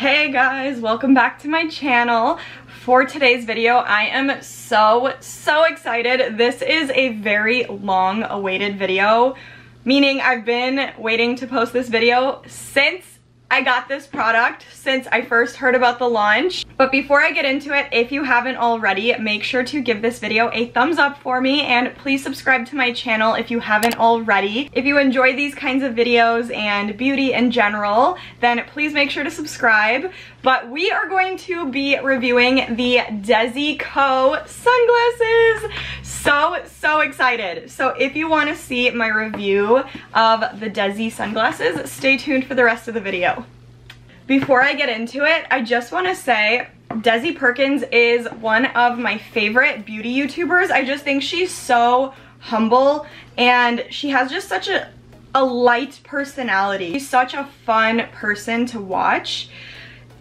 Hey guys, welcome back to my channel. For today's video, I am so excited. This is a very long awaited video, meaning I've been waiting to post this video since I got this product, since I first heard about the launch. But before I get into it, if you haven't already, make sure to give this video a thumbs up for me and please subscribe to my channel if you haven't already. If you enjoy these kinds of videos and beauty in general, then please make sure to subscribe. But we are going to be reviewing the Dezi Co sunglasses. So excited. So if you want to see my review of the Dezi sunglasses, stay tuned for the rest of the video. Before I get into it, I just want to say Desi Perkins is one of my favorite beauty YouTubers. I just think she's so humble and she has just such a light personality. She's such a fun person to watch.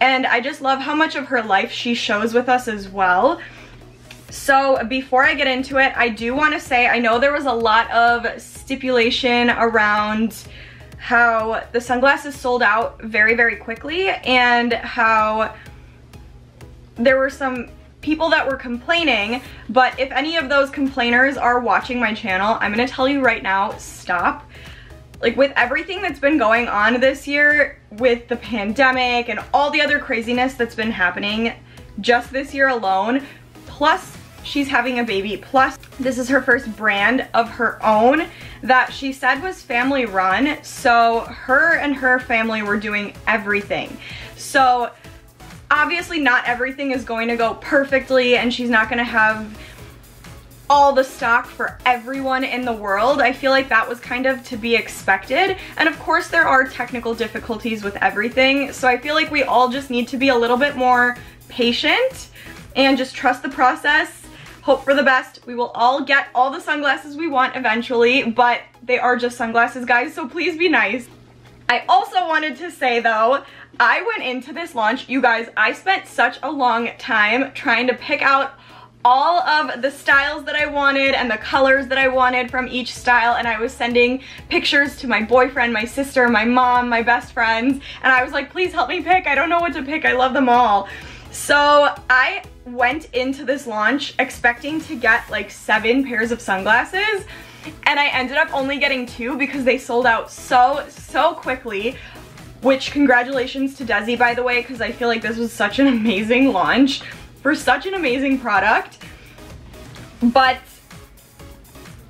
And I just love how much of her life she shows with us as well. So before I get into it, I do want to say, I know there was a lot of stipulation around how the sunglasses sold out very quickly and how there were some people that were complaining, but if any of those complainers are watching my channel, I'm gonna tell you right now, stop. Like, with everything that's been going on this year with the pandemic and all the other craziness that's been happening just this year alone, plus she's having a baby, plus this is her first brand of her own that she said was family run, so her and her family were doing everything. So obviously not everything is going to go perfectly and she's not going to have all the stock for everyone in the world. I feel like that was kind of to be expected. And of course there are technical difficulties with everything. So I feel like we all just need to be a little bit more patient and just trust the process. Hope for the best. We will all get all the sunglasses we want eventually, but they are just sunglasses, guys, so please be nice. I also wanted to say though, I went into this launch, you guys, I spent such a long time trying to pick out all of the styles that I wanted and the colors that I wanted from each style, and I was sending pictures to my boyfriend, my sister, my mom, my best friends, and I was like, please help me pick. I don't know what to pick. I love them all. So I went into this launch expecting to get like 7 pairs of sunglasses, and I ended up only getting 2 because they sold out so quickly, which congratulations to Dezi, by the way, because I feel like this was such an amazing launch for such an amazing product. But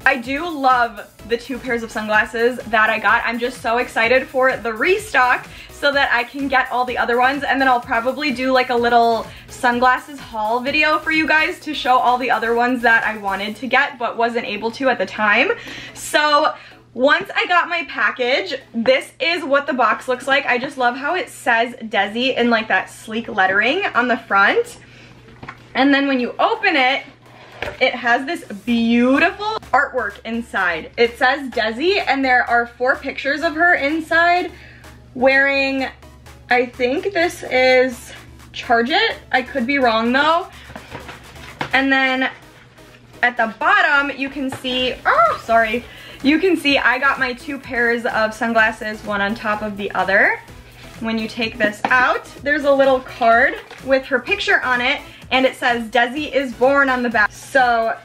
I do love the 2 pairs of sunglasses that I got. I'm just so excited for the restock so that I can get all the other ones, and then I'll probably do like a little sunglasses haul video for you guys to show all the other ones that I wanted to get but wasn't able to at the time. So once I got my package, this is what the box looks like. I just love how it says Dezi in like that sleek lettering on the front. And then when you open it, it has this beautiful artwork inside. It says Dezi and there are 4 pictures of her inside wearing, I think this is Charge It. I could be wrong though. And then at the bottom you can see, oh sorry, you can see I got my 2 pairs of sunglasses, one on top of the other. When you take this out, there's a little card with her picture on it, and it says Dezi is born on the back. So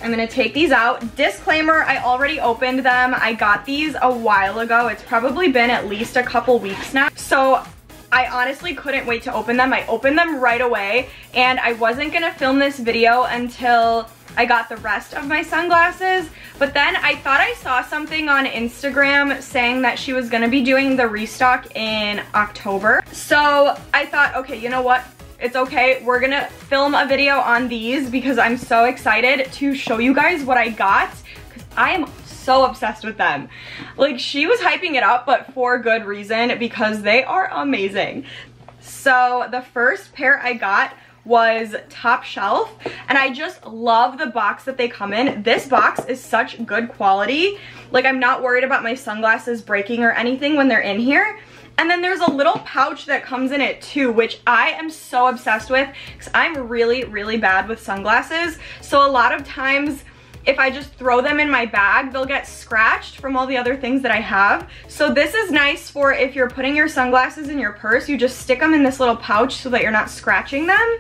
I'm gonna take these out. Disclaimer, I already opened them. I got these a while ago. It's probably been at least a couple weeks now. So I honestly couldn't wait to open them. I opened them right away, and I wasn't gonna film this video until I got the rest of my sunglasses, but then I thought I saw something on Instagram saying that she was gonna be doing the restock in October. So I thought, okay, you know what? It's okay. We're gonna film a video on these because I'm so excited to show you guys what I got because I am so obsessed with them. Like, she was hyping it up, but for good reason because they are amazing. So the first pair I got was top shelf, and I just love the box that they come in. This box is such good quality. Like, I'm not worried about my sunglasses breaking or anything when they're in here. And then there's a little pouch that comes in it too, which I am so obsessed with because I'm really bad with sunglasses. So a lot of times if I just throw them in my bag, they'll get scratched from all the other things that I have. So this is nice for if you're putting your sunglasses in your purse, you just stick them in this little pouch so that you're not scratching them.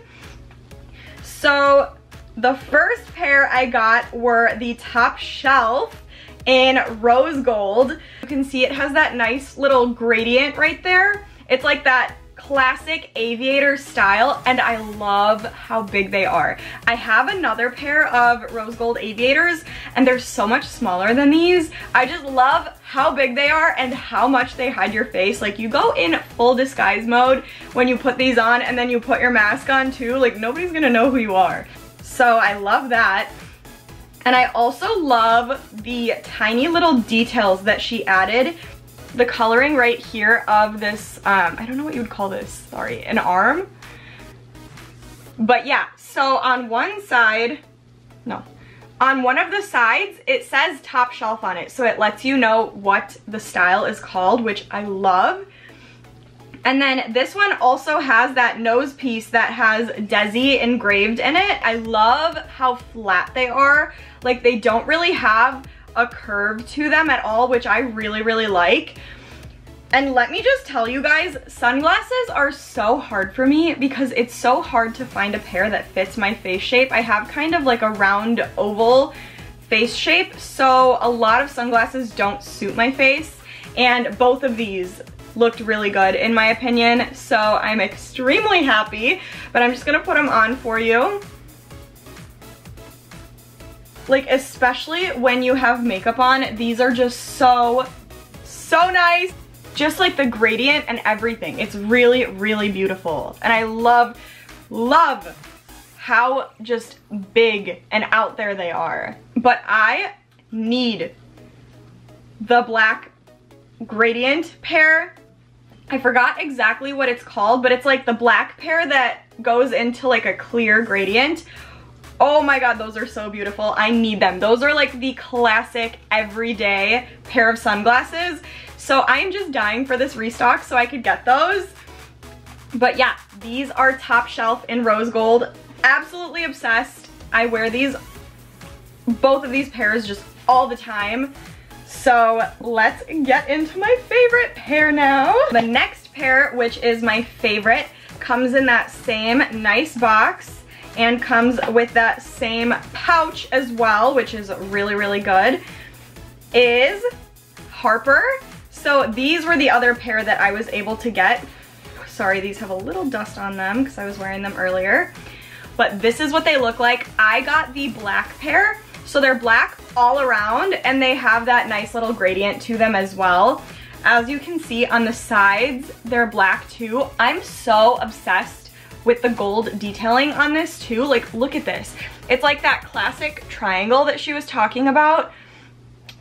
So the first pair I got were the Top Shelf in rose gold. You can see it has that nice little gradient right there. It's like that classic aviator style, and I love how big they are. I have another pair of rose gold aviators and they're so much smaller than these. I just love how big they are and how much they hide your face. Like, you go in full disguise mode when you put these on, and then you put your mask on too. Like, nobody's gonna know who you are. So I love that. And I also love the tiny little details that she added. The coloring right here of this, I don't know what you would call this, sorry, an arm. But yeah, so on one side, on one of the sides, it says Top Shelf on it. So it lets you know what the style is called, which I love. And then this one also has that nose piece that has Dezi engraved in it. I love how flat they are. Like, they don't really have a curve to them at all, which I really, really like. And let me just tell you guys, sunglasses are so hard for me because it's so hard to find a pair that fits my face shape. I have kind of like a round oval face shape, so a lot of sunglasses don't suit my face, and both of these looked really good in my opinion, so I'm extremely happy. But I'm just gonna put them on for you. Like, especially when you have makeup on, these are just so nice. Just like the gradient and everything. It's really, really beautiful. And I love how just big and out there they are. But I need the black gradient pair. I forgot exactly what it's called, but it's like the black pair that goes into like a clear gradient. Oh my god, those are so beautiful. I need them. Those are like the classic everyday pair of sunglasses. So I'm just dying for this restock so I could get those. But yeah, these are Top Shelf in rose gold. Absolutely obsessed. I wear these, both of these pairs, just all the time. So let's get into my favorite pair now. The next pair, which is my favorite, comes in that same nice box and comes with that same pouch as well, which is really, really good, is Harper. So these were the other pair that I was able to get. Sorry, these have a little dust on them because I was wearing them earlier. But this is what they look like. I got the black pair. So they're black all around and they have that nice little gradient to them as well. As you can see on the sides, they're black too. I'm so obsessed with the gold detailing on this too. Like, look at this. It's like that classic triangle that she was talking about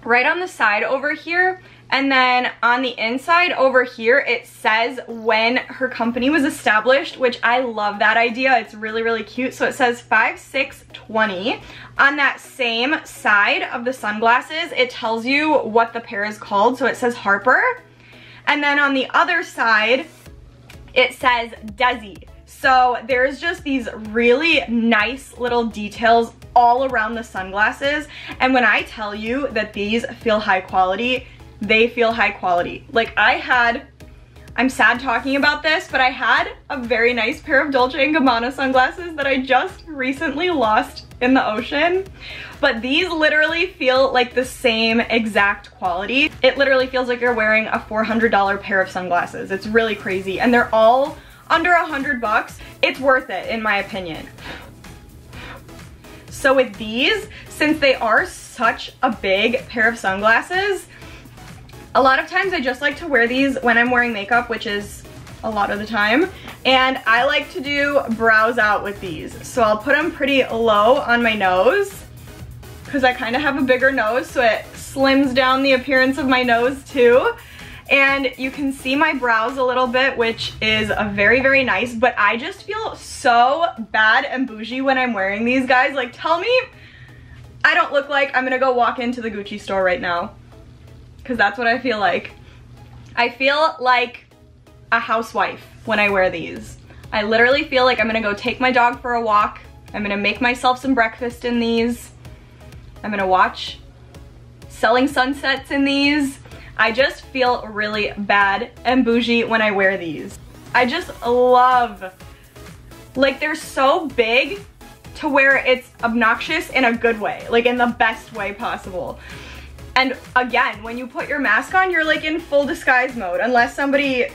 right on the side over here. And then on the inside over here, it says when her company was established, which I love that idea. It's really, really cute. So it says 5/6/20. On that same side of the sunglasses, it tells you what the pair is called. So it says Harper. And then on the other side, it says Dezi. So there's just these really nice little details all around the sunglasses. And when I tell you that these feel high quality, they feel high quality. Like, I'm sad talking about this, but I had a very nice pair of Dolce & Gabbana sunglasses that I just recently lost in the ocean. But these literally feel like the same exact quality. It literally feels like you're wearing a $400 pair of sunglasses. It's really crazy. And they're all under $100. It's worth it in my opinion. So with these, since they are such a big pair of sunglasses, a lot of times I just like to wear these when I'm wearing makeup, which is a lot of the time. And I like to do brows out with these. So I'll put them pretty low on my nose because I kind of have a bigger nose, so it slims down the appearance of my nose too. And you can see my brows a little bit, which is a very, very nice, but I just feel so bad and bougie when I'm wearing these, guys. Like, tell me I don't look like I'm gonna go walk into the Gucci store right now, because that's what I feel like. I feel like a housewife when I wear these. I literally feel like I'm gonna go take my dog for a walk. I'm gonna make myself some breakfast in these, I'm gonna watch selling sunsets in these. I just feel really bad and bougie when I wear these. I just love, like, they're so big to where it's obnoxious in a good way, like in the best way possible. And again, when you put your mask on, you're like in full disguise mode, unless somebody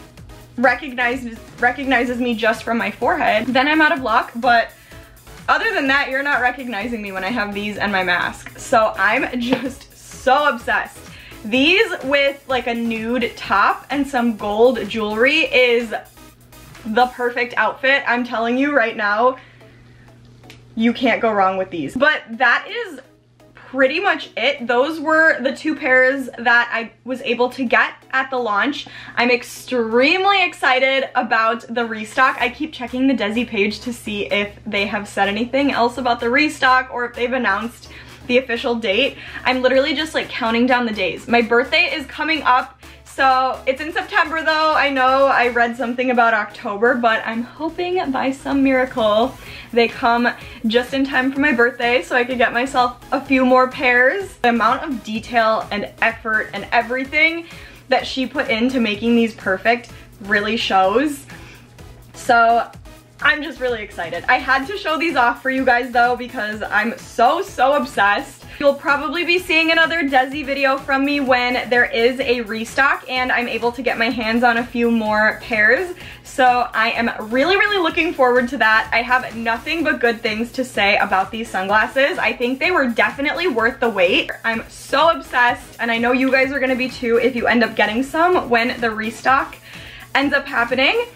recognizes me just from my forehead, then I'm out of luck. But other than that, you're not recognizing me when I have these and my mask. So I'm just so obsessed. These with like a nude top and some gold jewelry is the perfect outfit. I'm telling you right now, you can't go wrong with these. But that is pretty much it. Those were the 2 pairs that I was able to get at the launch. I'm extremely excited about the restock. I keep checking the Desi page to see if they have said anything else about the restock or if they've announced the official date. I'm literally just like counting down the days. My birthday is coming up, so it's in September though. I know I read something about October, but I'm hoping by some miracle they come just in time for my birthday so I could get myself a few more pairs. The amount of detail and effort and everything that she put into making these perfect really shows. So I'm just really excited. I had to show these off for you guys though because I'm so obsessed. You'll probably be seeing another Desi video from me when there is a restock and I'm able to get my hands on a few more pairs. So I am really looking forward to that. I have nothing but good things to say about these sunglasses. I think they were definitely worth the wait. I'm so obsessed, and I know you guys are gonna be too if you end up getting some when the restock ends up happening.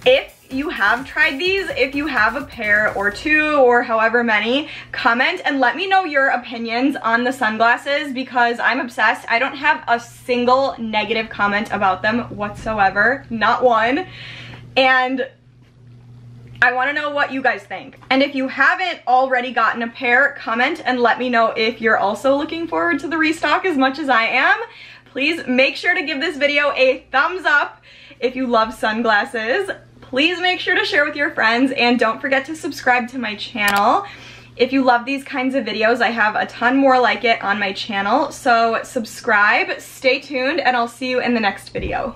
If you have tried these, if you have a pair or 2 or however many, comment and let me know your opinions on the sunglasses because I'm obsessed. I don't have a single negative comment about them whatsoever, not one. And I want to know what you guys think. And if you haven't already gotten a pair, comment and let me know if you're also looking forward to the restock as much as I am. Please make sure to give this video a thumbs up if you love sunglasses. Please make sure to share with your friends and don't forget to subscribe to my channel. If you love these kinds of videos, I have a ton more like it on my channel. So subscribe, stay tuned, and I'll see you in the next video.